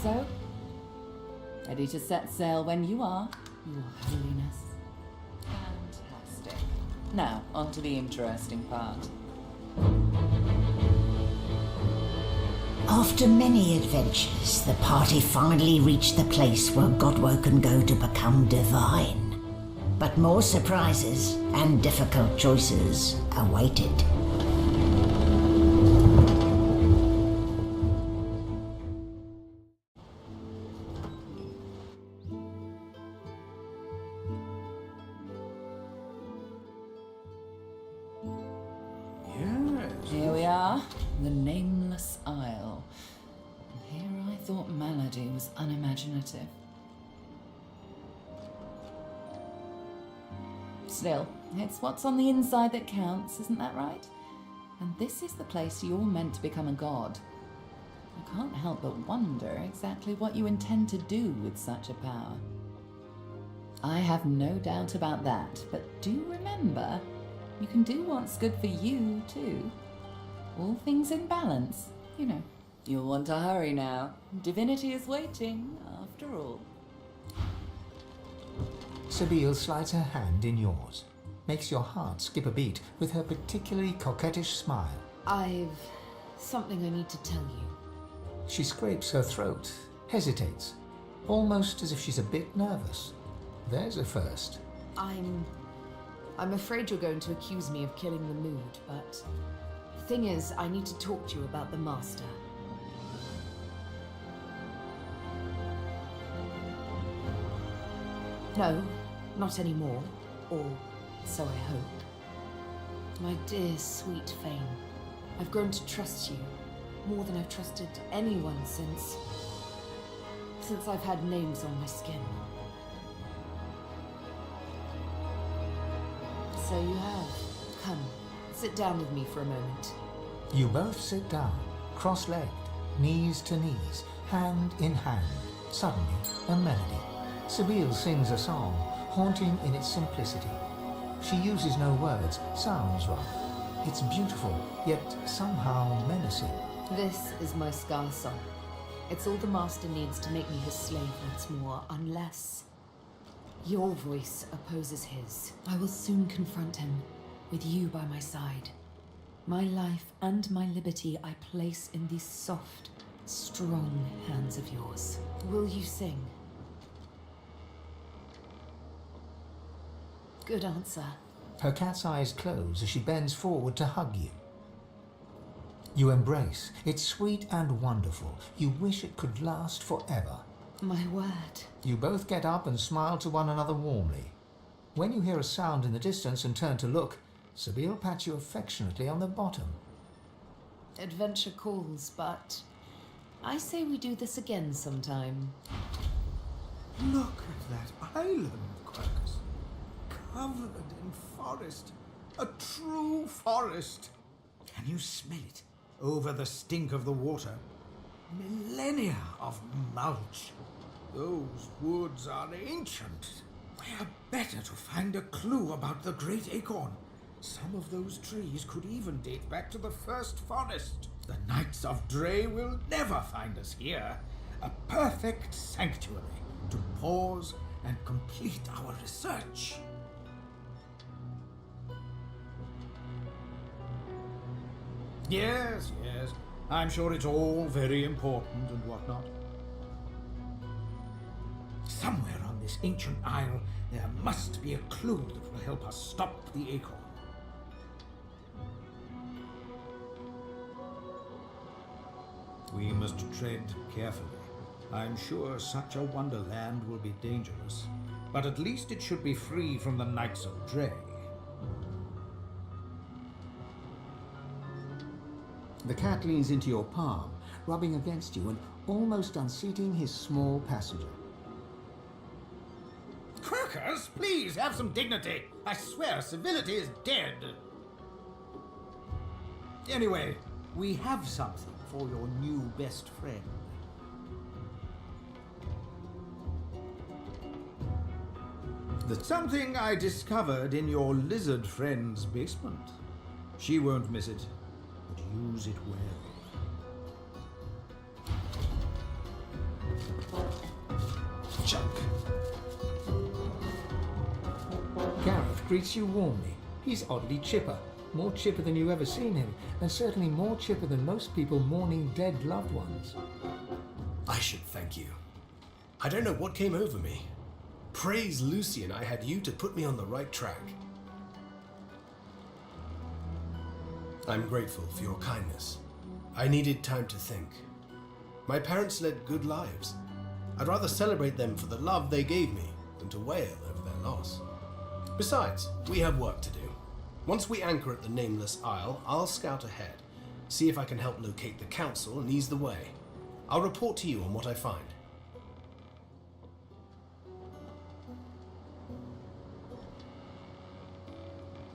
So, ready to set sail when you are, Your Holiness. Fantastic. Now, on to the interesting part. After many adventures, the party finally reached the place where Godwo can go to become divine. But more surprises and difficult choices awaited. Here we are, the Nameless Isle. And here I thought Melody was unimaginative. Still, it's what's on the inside that counts, isn't that right? And this is the place you're meant to become a god. I can't help but wonder exactly what you intend to do with such a power. I have no doubt about that, but do remember, you can do what's good for you, too. All things in balance, you know. You'll want to hurry now. Divinity is waiting, after all. Sabine slides her hand in yours, makes your heart skip a beat with her particularly coquettish smile. I've something I need to tell you. She scrapes her throat, hesitates, almost as if she's a bit nervous. There's a first. I'm afraid you're going to accuse me of killing the mood, but the thing is, I need to talk to you about the Master. No, not anymore. Or so I hope. My dear, sweet Fane, I've grown to trust you more than I've trusted anyone since I've had names on my skin. So you have. Come, sit down with me for a moment. You both sit down, cross-legged, knees to knees, hand in hand. Suddenly, a melody. Sabine sings a song, haunting in its simplicity. She uses no words, sounds rather. It's beautiful, yet somehow menacing. This is my Scar song. It's all the Master needs to make me his slave once more, unless your voice opposes his. I will soon confront him, with you by my side. My life and my liberty I place in these soft, strong hands of yours. Will you sing? Good answer. Her cat's eyes close as she bends forward to hug you. You embrace. It's sweet and wonderful. You wish it could last forever. My word. You both get up and smile to one another warmly. When you hear a sound in the distance and turn to look, Sabine pats you affectionately on the bottom. Adventure calls, but I say we do this again sometime. Look at that island, Quercus. Covered in forest. A true forest. Can you smell it? Over the stink of the water. Millennia of mulch. Those woods are ancient. Where better to find a clue about the Great Acorn? Some of those trees could even date back to the first forest. The Knights of Dre will never find us here. A perfect sanctuary to pause and complete our research. Yes, yes. I'm sure it's all very important and whatnot. Somewhere on this ancient isle, there must be a clue that will help us stop the acorn. We must tread carefully. I'm sure such a wonderland will be dangerous, but at least it should be free from the Knights of Dre. The cat leans into your palm, rubbing against you and almost unseating his small passenger. Quercus, please have some dignity. I swear civility is dead. Anyway, we have something for your new best friend. Something I discovered in your lizard friend's basement. She won't miss it, but use it well. junk. Gareth greets you warmly. He's oddly chipper. More chipper than you've ever seen him, and certainly more chipper than most people mourning dead loved ones. I should thank you. I don't know what came over me. Praise Lucian, I had you to put me on the right track. I'm grateful for your kindness. I needed time to think. My parents led good lives. I'd rather celebrate them for the love they gave me than to wail over their loss. Besides, we have work to do. Once we anchor at the Nameless Isle, I'll scout ahead, see if I can help locate the council and ease the way. I'll report to you on what I find.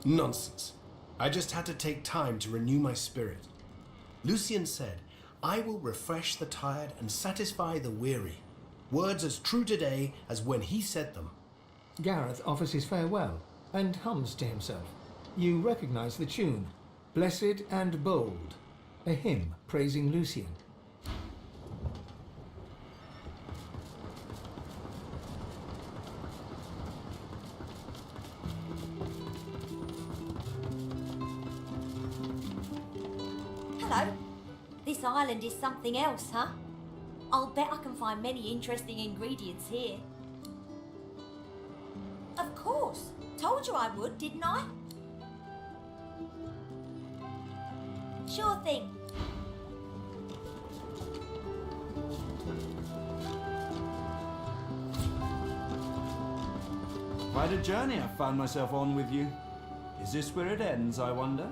Nonsense. I just had to take time to renew my spirit. Lucian said, I will refresh the tired and satisfy the weary. Words as true today as when he said them. Gareth offers his farewell and hums to himself. You recognize the tune, Blessed and Bold, a hymn praising Lucian. Hello. This island is something else, huh? I'll bet I can find many interesting ingredients here. Of course. Told you I would, didn't I? Sure thing. Quite a journey I've found myself on with you. Is this where it ends, I wonder?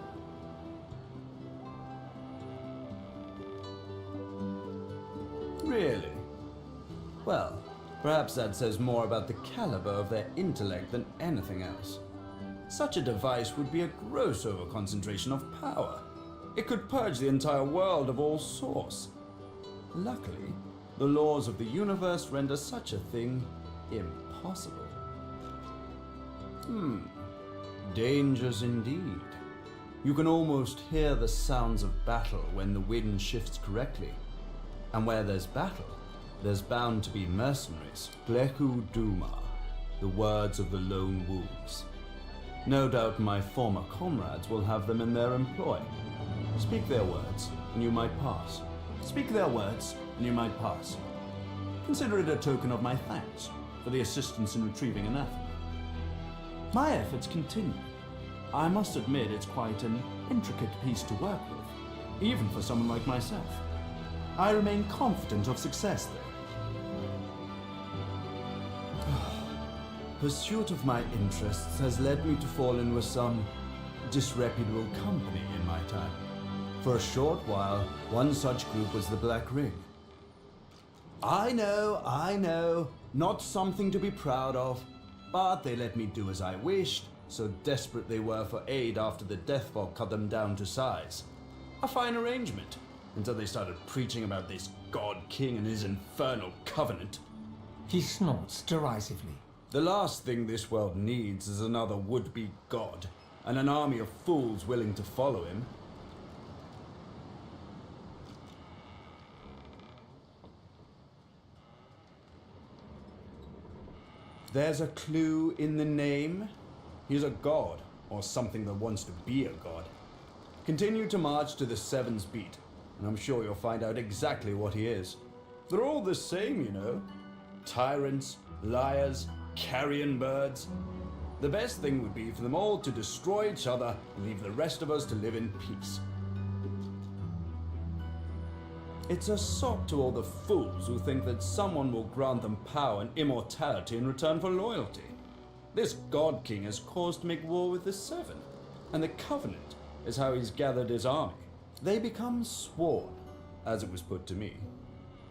Really? Well, perhaps that says more about the caliber of their intellect than anything else. Such a device would be a gross overconcentration of power. It could purge the entire world of all source. Luckily, the laws of the universe render such a thing impossible. Dangers indeed. You can almost hear the sounds of battle when the wind shifts correctly. And where there's battle, there's bound to be mercenaries. Bleku Duma, the words of the lone wolves. No doubt my former comrades will have them in their employ. Speak their words, and you might pass. Speak their words, and you might pass. Consider it a token of my thanks for the assistance in retrieving anathema. My efforts continue. I must admit it's quite an intricate piece to work with, even for someone like myself. I remain confident of success, though. Pursuit of my interests has led me to fall in with some disreputable company in my time. For a short while, one such group was the Black Ring. I know, not something to be proud of, but they let me do as I wished, so desperate they were for aid after the death fog cut them down to size. A fine arrangement, until they started preaching about this God King and his infernal covenant. He snorts derisively. The last thing this world needs is another would-be god, and an army of fools willing to follow him. There's a clue in the name. He's a god, or something that wants to be a god. Continue to march to the Seven's Beat, and I'm sure you'll find out exactly what he is. They're all the same, you know. Tyrants, liars, carrion birds. The best thing would be for them all to destroy each other and leave the rest of us to live in peace. It's a sop to all the fools who think that someone will grant them power and immortality in return for loyalty. This God King has caused to make war with the Seven, and the Covenant is how he's gathered his army. They become sworn, as it was put to me,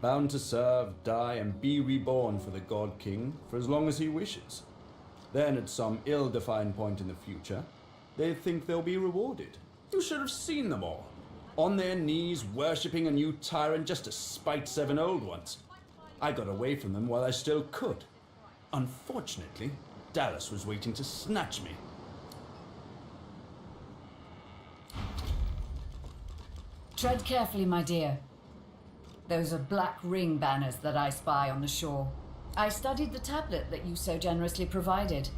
bound to serve, die, and be reborn for the God King for as long as he wishes. Then at some ill-defined point in the future, they think they'll be rewarded. You should have seen them all, on their knees worshipping a new tyrant just to spite 7 old ones. I got away from them while I still could. Unfortunately, Dallas was waiting to snatch me. Tread carefully, my dear. Those are Black Ring banners that I spy on the shore. I studied the tablet that you so generously provided.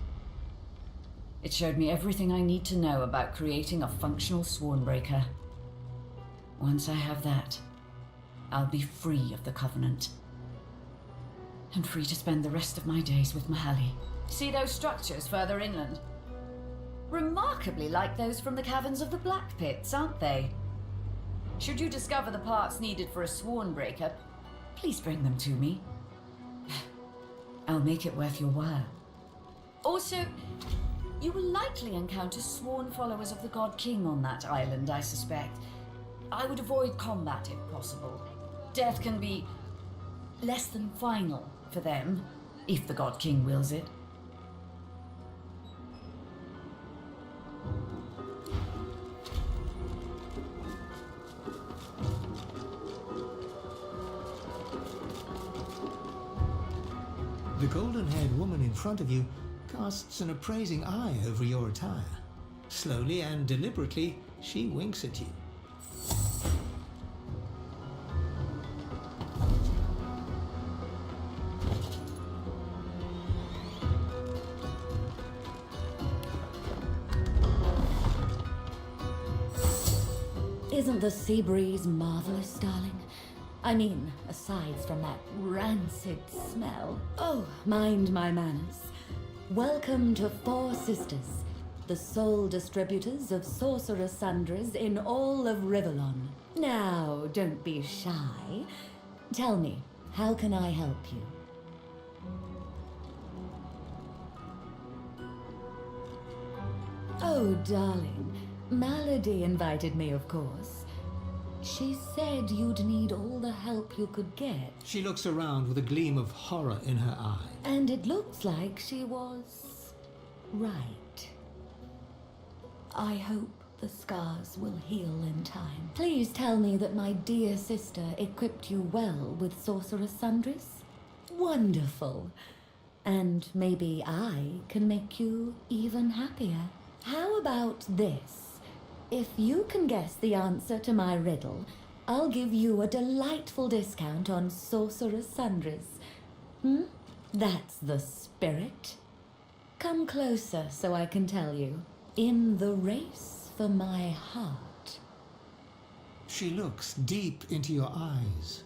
It showed me everything I need to know about creating a functional Swornbreaker. Once I have that, I'll be free of the Covenant. And free to spend the rest of my days with Mahaly. See those structures further inland? Remarkably like those from the caverns of the Black Pits, aren't they? Should you discover the parts needed for a Swornbreaker, please bring them to me. I'll make it worth your while. Also, you will likely encounter sworn followers of the God King on that island, I suspect. I would avoid combat if possible. Death can be less than final for them, if the God King wills it. The golden-haired woman in front of you casts an appraising eye over your attire. Slowly and deliberately, she winks at you. Isn't the sea breeze marvelous, darling? I mean, aside from that rancid smell. Oh, mind my manners. Welcome to Four Sisters, the sole distributors of sorcerer sundries in all of Rivellon. Now, don't be shy. Tell me, how can I help you? Oh, darling. Malady invited me, of course. She said you'd need all the help you could get. She looks around with a gleam of horror in her eye. And it looks like she was right. I hope the scars will heal in time. Please tell me that my dear sister equipped you well with sorceress sundries. Wonderful. And maybe I can make you even happier. How about this? If you can guess the answer to my riddle, I'll give you a delightful discount on sorceress sundries. That's the spirit. Come closer so I can tell you. In the race for my heart. She looks deep into your eyes.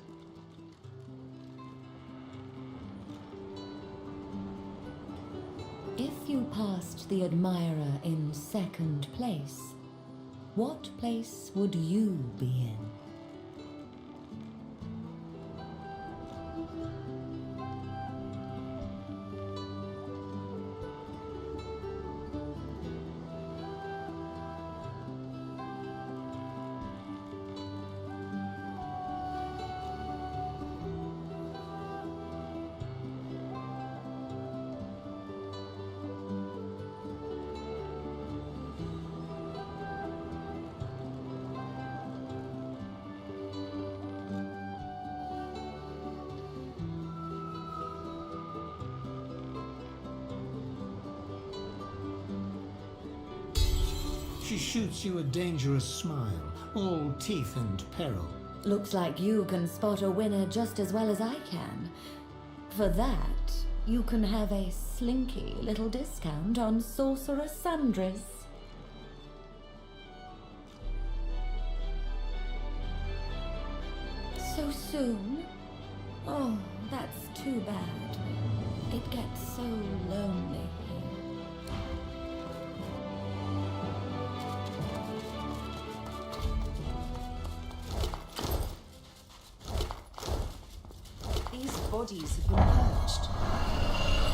If you passed the admirer in second place, what place would you be in? She shoots you a dangerous smile, all teeth and peril. Looks like you can spot a winner just as well as I can. For that, you can have a slinky little discount on sorcerer sundries. So soon? Oh, that's too bad. It gets so lonely here. These bodies have been purged.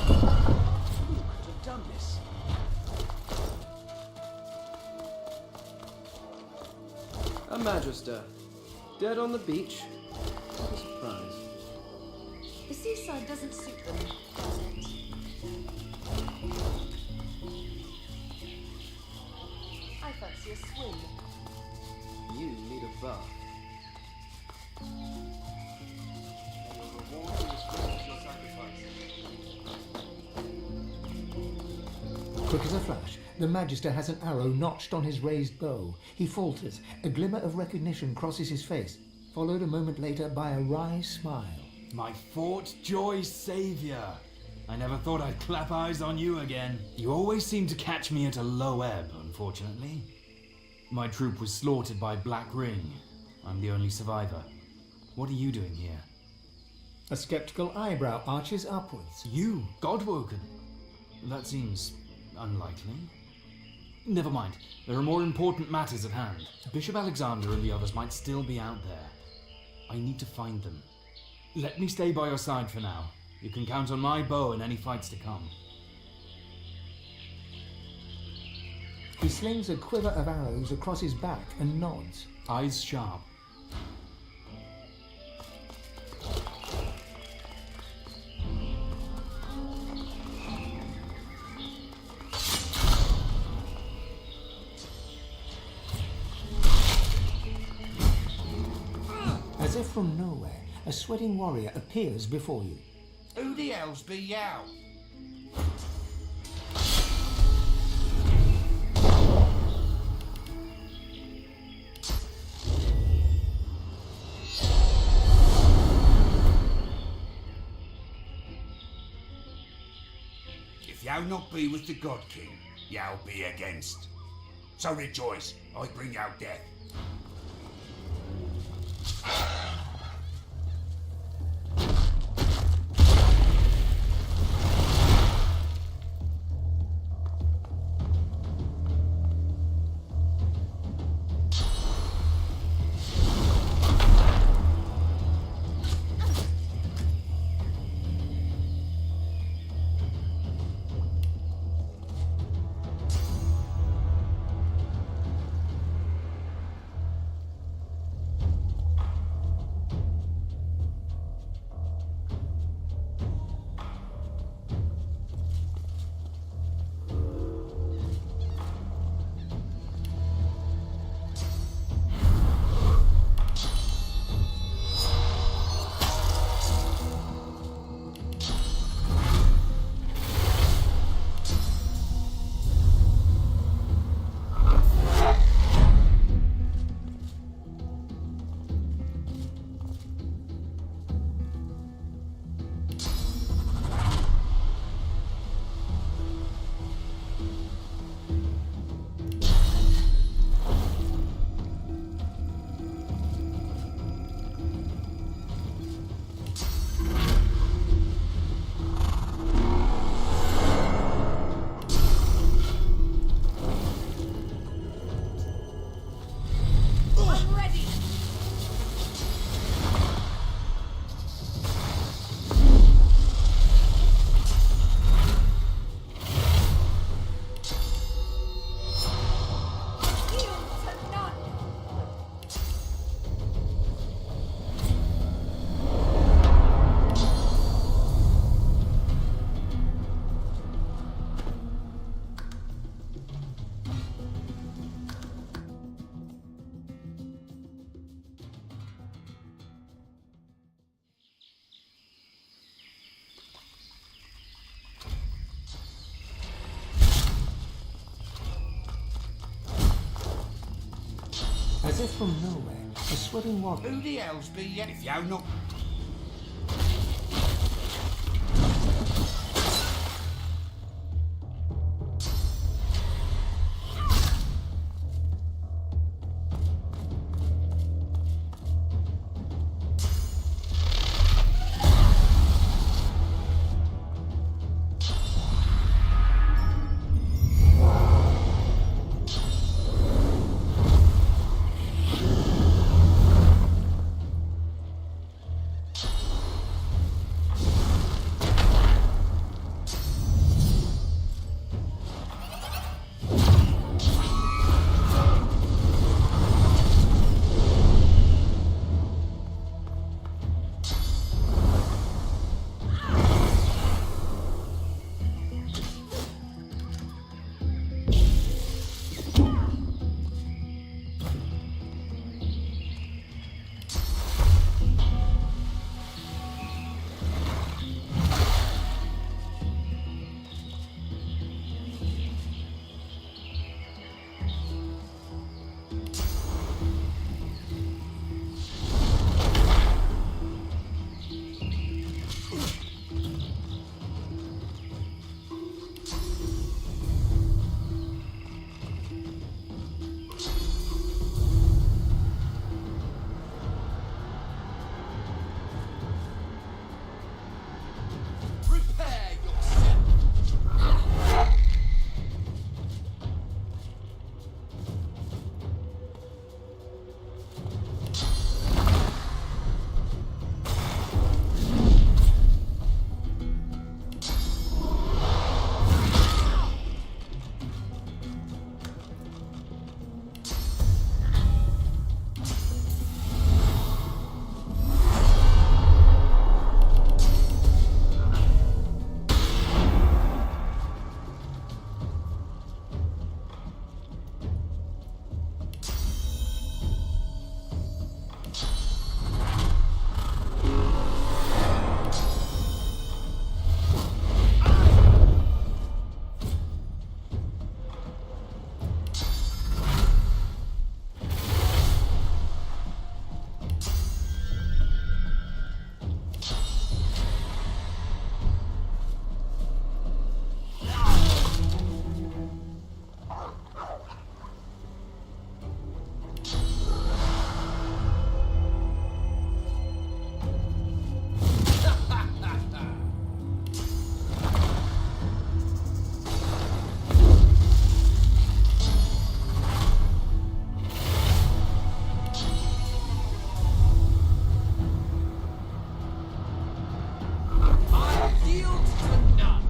Who could have done this? A Magister. Dead on the beach. What a surprise. The seaside doesn't suit them, does it? I fancy a swim. You need a bath. And your reward for this Christmas your sacrifice. Quick as a flash, the Magister has an arrow notched on his raised bow. He falters. A glimmer of recognition crosses his face, followed a moment later by a wry smile. My Fort Joy savior. I never thought I'd clap eyes on you again. You always seem to catch me at a low ebb, unfortunately. My troop was slaughtered by Black Ring. I'm the only survivor. What are you doing here? A skeptical eyebrow arches upwards. You, Godwoken? That seems unlikely. Never mind. There are more important matters at hand. Bishop Alexander and the others might still be out there. I need to find them. Let me stay by your side for now. You can count on my bow in any fights to come. He slings a quiver of arrows across his back and nods. Eyes sharp. As if from nowhere, a sweating warrior appears before you. Who the hell's be yow? If yow not be with the God King, yow be against. So rejoice, I bring yow death. As if from nowhere, a sweating warrior. Who the hell's be yow? If yow not... yield to none.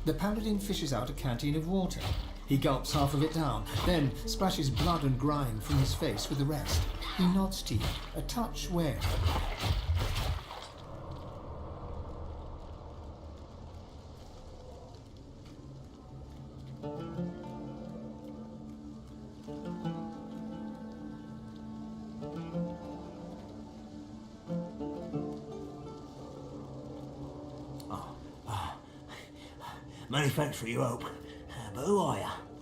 The paladin fishes out a canteen of water. He gulps half of it down, then splashes blood and grime from his face with the rest. He nods to you, a touch wary. Many thanks for your help. But who are you?